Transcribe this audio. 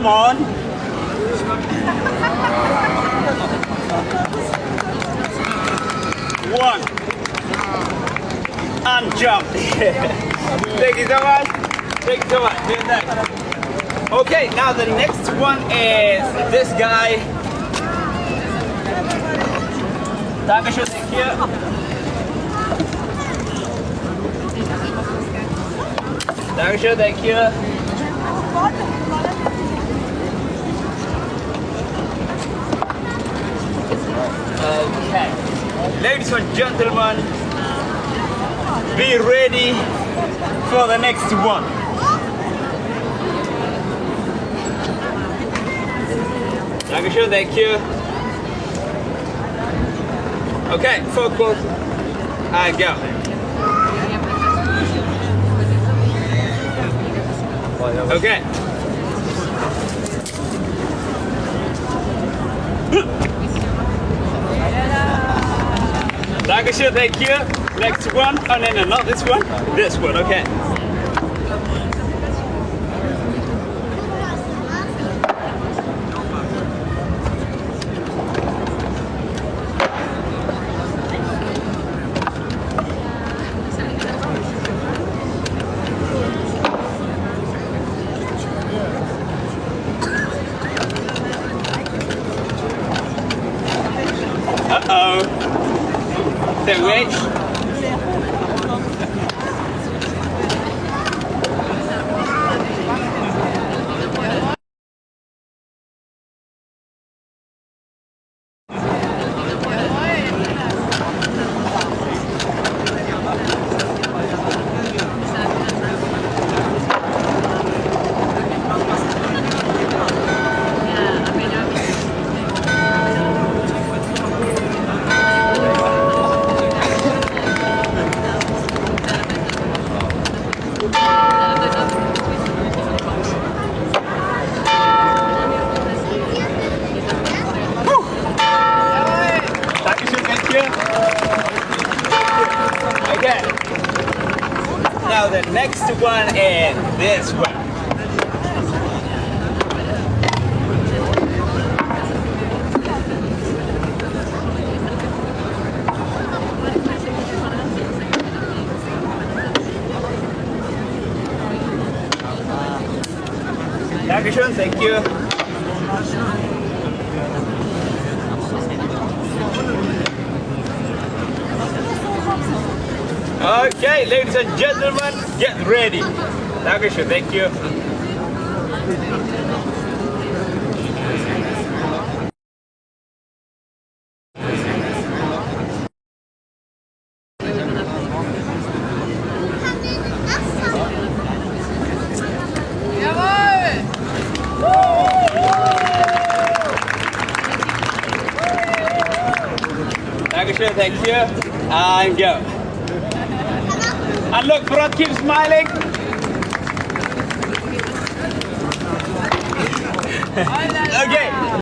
Come on. One. And jump. Thank you so much. Thank you so much. Okay, now the next one is this guy. Dankeschön, thank you. Dankeschön, thank you. Okay, ladies and gentlemen, be ready for the next one. Dankeschön, thank you. Okay, focus and go. Okay. Dankeschön, thank you. Next one. Oh no, not this one. This one, okay. Uh-oh. Then wait. Okay. Now the next one is this one. Dankeschön, thank you. Okay, ladies and gentlemen, get ready. Dankeschön, thank you. Dankeschön, thank you. And go. And look, front, keep smiling. Okay.